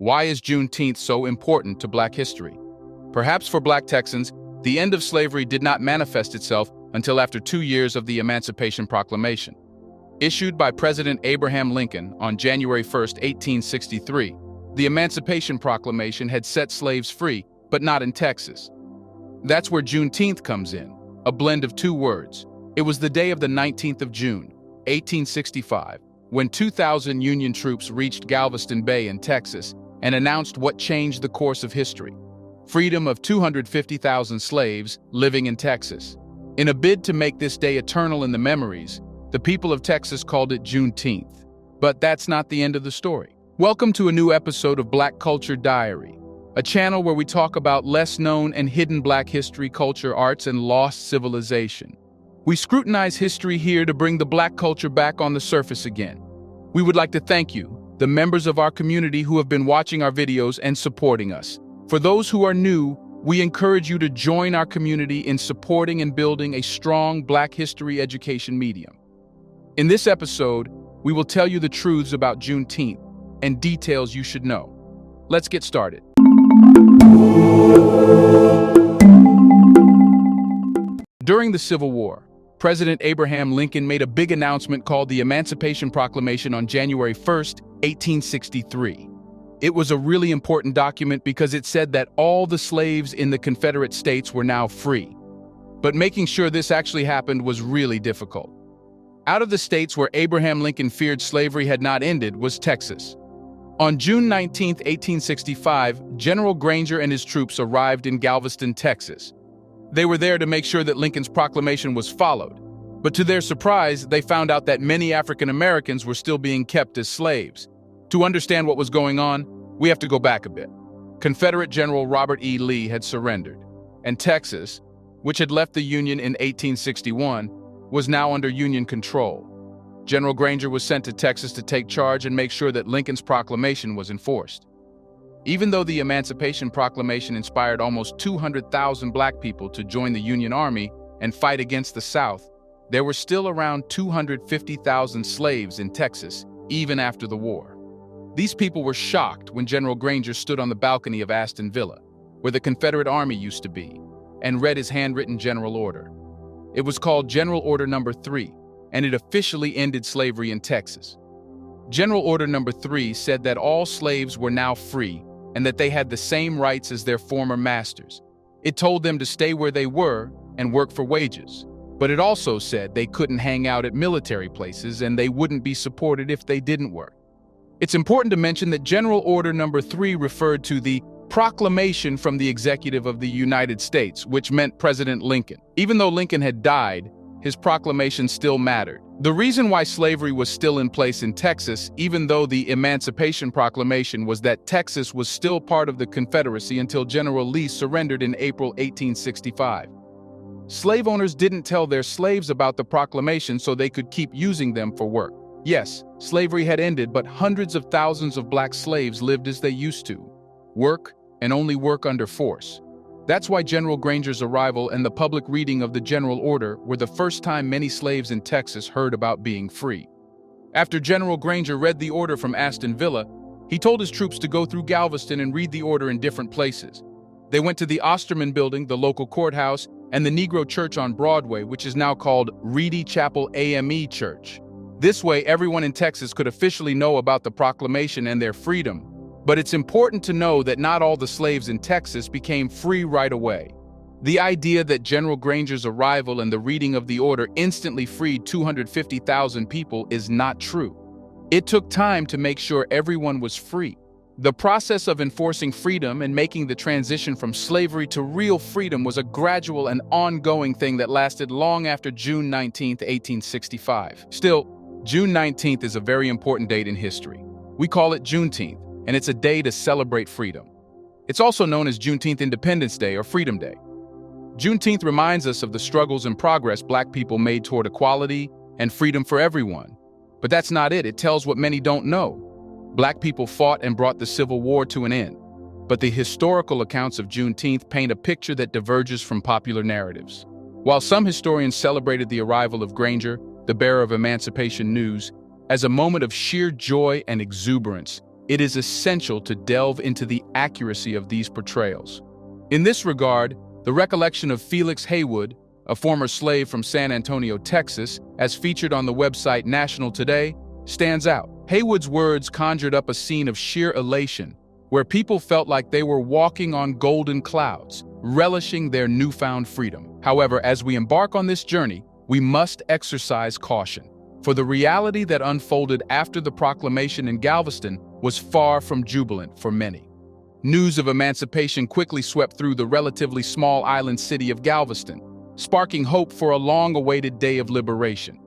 Why is Juneteenth so important to Black history? Perhaps for Black Texans, the end of slavery did not manifest itself until after 2 years of the Emancipation Proclamation. Issued by President Abraham Lincoln on January 1, 1863, the Emancipation Proclamation had set slaves free, but not in Texas. That's where Juneteenth comes in, a blend of two words. It was the day of the 19th of June, 1865, when 2,000 Union troops reached Galveston Bay in Texas and announced what changed the course of history: freedom of 250,000 slaves living in Texas. In a bid to make this day eternal in the memories, the people of Texas called it Juneteenth. But that's not the end of the story. Welcome to a new episode of Black Culture Diary, a channel where we talk about less-known and hidden Black history, culture, arts, and lost civilization. We scrutinize history here to bring the Black culture back on the surface again. We would like to thank you, the members of our community who have been watching our videos and supporting us. For those who are new, we encourage you to join our community in supporting and building a strong Black history education medium. In this episode, we will tell you the truths about Juneteenth and details you should know. Let's get started. During the Civil War, President Abraham Lincoln made a big announcement called the Emancipation Proclamation on January 1st, 1863. It was a really important document because it said that all the slaves in the Confederate States were now free. But making sure this actually happened was really difficult. Out of the states where Abraham Lincoln feared slavery had not ended was Texas. On June 19, 1865, General Granger and his troops arrived in Galveston, Texas. They were there to make sure that Lincoln's proclamation was followed. But to their surprise, they found out that many African Americans were still being kept as slaves. To understand what was going on, we have to go back a bit. Confederate General Robert E. Lee had surrendered, and Texas, which had left the Union in 1861, was now under Union control. General Granger was sent to Texas to take charge and make sure that Lincoln's proclamation was enforced. Even though the Emancipation Proclamation inspired almost 200,000 Black people to join the Union Army and fight against the South, there were still around 250,000 slaves in Texas, even after the war. These people were shocked when General Granger stood on the balcony of Aston Villa, where the Confederate Army used to be, and read his handwritten general order. It was called General Order No. 3, and it officially ended slavery in Texas. General Order No. 3 said that all slaves were now free and that they had the same rights as their former masters. It told them to stay where they were and work for wages. But it also said they couldn't hang out at military places and they wouldn't be supported if they didn't work. It's important to mention that General Order No. 3 referred to the proclamation from the executive of the United States, which meant President Lincoln. Even though Lincoln had died, his proclamation still mattered. The reason why slavery was still in place in Texas, even though the Emancipation Proclamation, was that Texas was still part of the Confederacy until General Lee surrendered in April 1865. Slave owners didn't tell their slaves about the proclamation so they could keep using them for work. Yes, slavery had ended, but hundreds of thousands of Black slaves lived as they used to. Work, and only work under force. That's why General Granger's arrival and the public reading of the General Order were the first time many slaves in Texas heard about being free. After General Granger read the order from Aston Villa, he told his troops to go through Galveston and read the order in different places. They went to the Osterman Building, the local courthouse, and the Negro Church on Broadway, which is now called Reedy Chapel AME Church. This way, everyone in Texas could officially know about the proclamation and their freedom. But it's important to know that not all the slaves in Texas became free right away. The idea that General Granger's arrival and the reading of the order instantly freed 250,000 people is not true. It took time to make sure everyone was free. The process of enforcing freedom and making the transition from slavery to real freedom was a gradual and ongoing thing that lasted long after June 19, 1865. Still, June 19th is a very important date in history. We call it Juneteenth, and it's a day to celebrate freedom. It's also known as Juneteenth Independence Day or Freedom Day. Juneteenth reminds us of the struggles and progress Black people made toward equality and freedom for everyone. But that's not it. It tells what many don't know. Black people fought and brought the Civil War to an end. But the historical accounts of Juneteenth paint a picture that diverges from popular narratives. While some historians celebrated the arrival of Granger, the bearer of Emancipation news, as a moment of sheer joy and exuberance, it is essential to delve into the accuracy of these portrayals. In this regard, the recollection of Felix Haywood, a former slave from San Antonio, Texas, as featured on the website National Today, stands out. Haywood's words conjured up a scene of sheer elation, where people felt like they were walking on golden clouds, relishing their newfound freedom. However, as we embark on this journey, we must exercise caution, for the reality that unfolded after the proclamation in Galveston was far from jubilant for many. News of emancipation quickly swept through the relatively small island city of Galveston, sparking hope for a long-awaited day of liberation.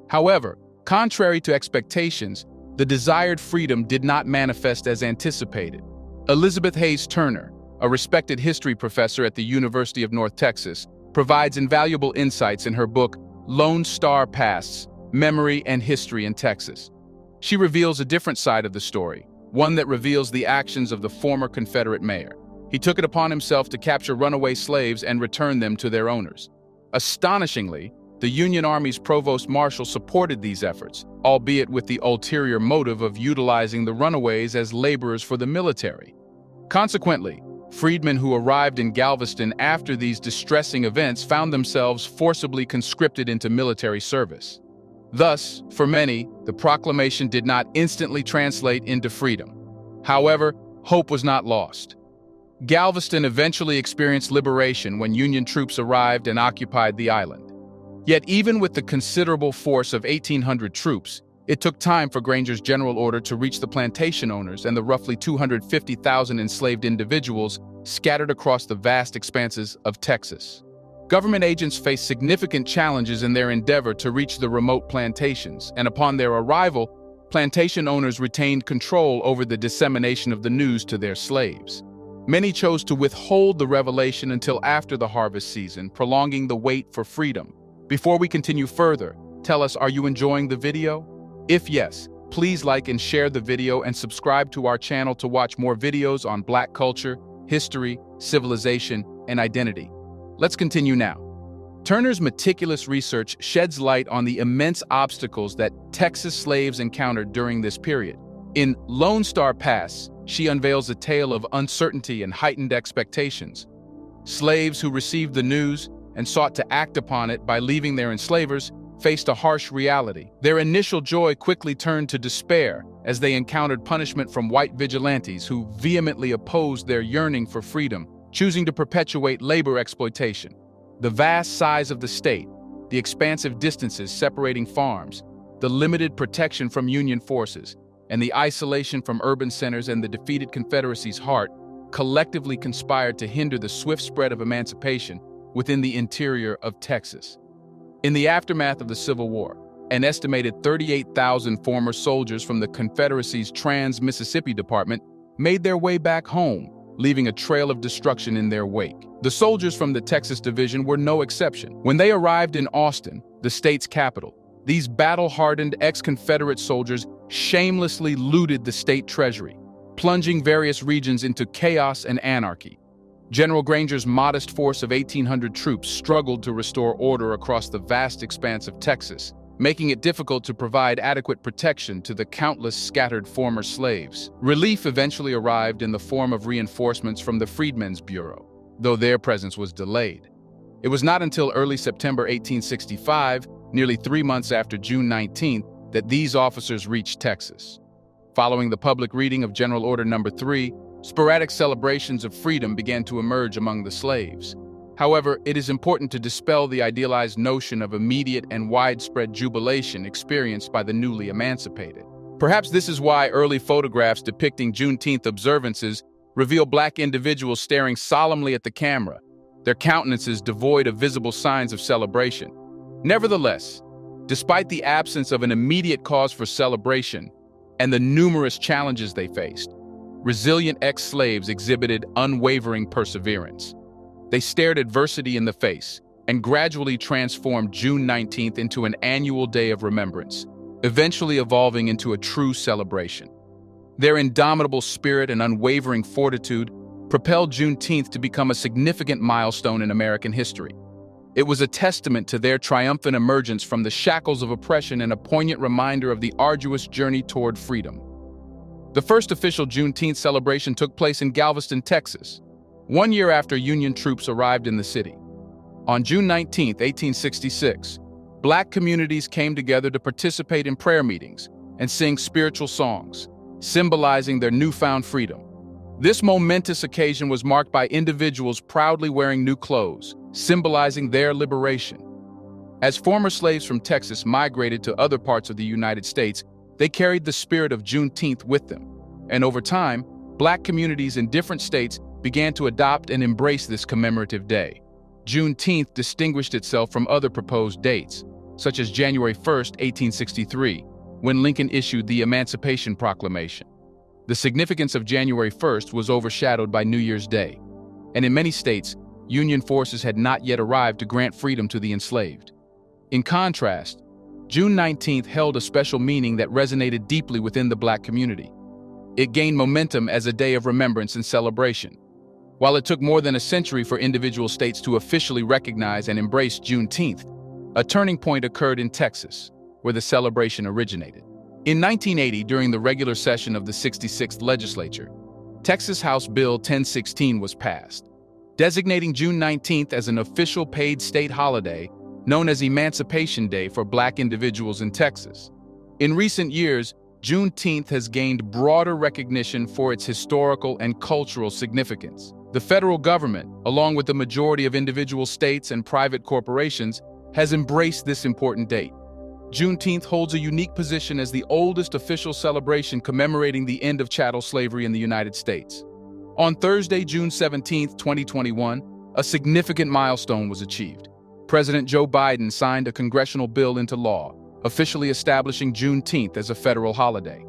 However, contrary to expectations, the desired freedom did not manifest as anticipated. Elizabeth Hayes Turner, a respected history professor at the University of North Texas, provides invaluable insights in her book, Lone Star Pasts: Memory and History in Texas. She reveals a different side of the story, one that reveals the actions of the former Confederate mayor. He took it upon himself to capture runaway slaves and return them to their owners. Astonishingly, the Union Army's provost marshal supported these efforts, albeit with the ulterior motive of utilizing the runaways as laborers for the military. Consequently, freedmen who arrived in Galveston after these distressing events found themselves forcibly conscripted into military service. Thus, for many, the proclamation did not instantly translate into freedom. However, hope was not lost. Galveston eventually experienced liberation when Union troops arrived and occupied the island. Yet even with the considerable force of 1,800 troops, it took time for Granger's general order to reach the plantation owners and the roughly 250,000 enslaved individuals scattered across the vast expanses of Texas. Government agents faced significant challenges in their endeavor to reach the remote plantations, and upon their arrival, plantation owners retained control over the dissemination of the news to their slaves. Many chose to withhold the revelation until after the harvest season, prolonging the wait for freedom. Before we continue further, tell us, are you enjoying the video? If yes, please like and share the video and subscribe to our channel to watch more videos on Black culture, history, civilization, and identity. Let's continue now. Turner's meticulous research sheds light on the immense obstacles that Texas slaves encountered during this period. In Lone Star Pasts, she unveils a tale of uncertainty and heightened expectations. Slaves who received the news and sought to act upon it by leaving their enslavers faced a harsh reality. Their initial joy quickly turned to despair as they encountered punishment from white vigilantes who vehemently opposed their yearning for freedom, choosing to perpetuate labor exploitation. The vast size of the state, the expansive distances separating farms, the limited protection from Union forces, and the isolation from urban centers and the defeated Confederacy's heart collectively conspired to hinder the swift spread of emancipation within the interior of Texas. In the aftermath of the Civil War, an estimated 38,000 former soldiers from the Confederacy's Trans-Mississippi Department made their way back home, leaving a trail of destruction in their wake. The soldiers from the Texas Division were no exception. When they arrived in Austin, the state's capital, these battle-hardened ex-Confederate soldiers shamelessly looted the state treasury, plunging various regions into chaos and anarchy. General Granger's modest force of 1,800 troops struggled to restore order across the vast expanse of Texas, making it difficult to provide adequate protection to the countless scattered former slaves. Relief eventually arrived in the form of reinforcements from the Freedmen's Bureau, though their presence was delayed. It was not until early September 1865, nearly 3 months after June 19th, that these officers reached Texas. Following the public reading of General Order No. 3, sporadic celebrations of freedom began to emerge among the slaves. However, it is important to dispel the idealized notion of immediate and widespread jubilation experienced by the newly emancipated. Perhaps this is why early photographs depicting Juneteenth observances reveal Black individuals staring solemnly at the camera, their countenances devoid of visible signs of celebration. Nevertheless, despite the absence of an immediate cause for celebration and the numerous challenges they faced, resilient ex-slaves exhibited unwavering perseverance. They stared adversity in the face and gradually transformed June 19th into an annual day of remembrance, eventually evolving into a true celebration. Their indomitable spirit and unwavering fortitude propelled Juneteenth to become a significant milestone in American history. It was a testament to their triumphant emergence from the shackles of oppression and a poignant reminder of the arduous journey toward freedom. The first official Juneteenth celebration took place in Galveston, Texas, 1 year after Union troops arrived in the city. On June 19, 1866, Black communities came together to participate in prayer meetings and sing spiritual songs, symbolizing their newfound freedom. This momentous occasion was marked by individuals proudly wearing new clothes, symbolizing their liberation. As former slaves from Texas migrated to other parts of the United States, they carried the spirit of Juneteenth with them. And over time, Black communities in different states began to adopt and embrace this commemorative day. Juneteenth distinguished itself from other proposed dates, such as January 1, 1863, when Lincoln issued the Emancipation Proclamation. The significance of January 1st was overshadowed by New Year's Day, and in many states, Union forces had not yet arrived to grant freedom to the enslaved. In contrast, June 19th held a special meaning that resonated deeply within the Black community. It gained momentum as a day of remembrance and celebration. While it took more than a century for individual states to officially recognize and embrace Juneteenth, a turning point occurred in Texas, where the celebration originated. In 1980, during the regular session of the 66th legislature, Texas House Bill 1016 was passed, designating June 19th as an official paid state holiday known as Emancipation Day for Black individuals in Texas. In recent years, Juneteenth has gained broader recognition for its historical and cultural significance. The federal government, along with the majority of individual states and private corporations, has embraced this important date. Juneteenth holds a unique position as the oldest official celebration commemorating the end of chattel slavery in the United States. On Thursday, June 17, 2021, a significant milestone was achieved. President Joe Biden signed a congressional bill into law, officially establishing Juneteenth as a federal holiday.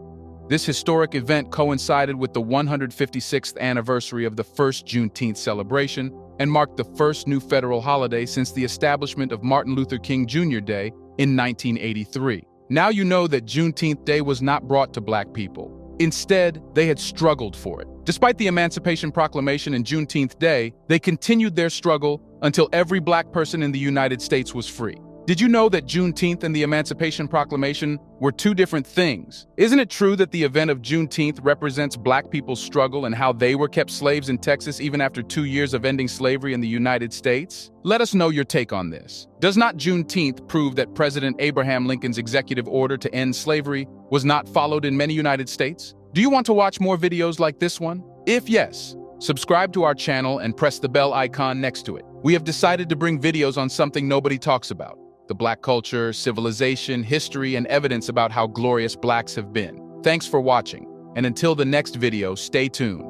This historic event coincided with the 156th anniversary of the first Juneteenth celebration and marked the first new federal holiday since the establishment of Martin Luther King Jr. Day in 1983. Now you know that Juneteenth Day was not brought to Black people. Instead, they had struggled for it. Despite the Emancipation Proclamation and Juneteenth Day, they continued their struggle until every Black person in the United States was free. Did you know that Juneteenth and the Emancipation Proclamation were two different things? Isn't it true that the event of Juneteenth represents Black people's struggle and how they were kept slaves in Texas even after 2 years of ending slavery in the United States? Let us know your take on this. Does not Juneteenth prove that President Abraham Lincoln's executive order to end slavery was not followed in many United States? Do you want to watch more videos like this one? If yes, subscribe to our channel and press the bell icon next to it. We have decided to bring videos on something nobody talks about: the Black culture, civilization, history, and evidence about how glorious Blacks have been. Thanks for watching, and until the next video, stay tuned.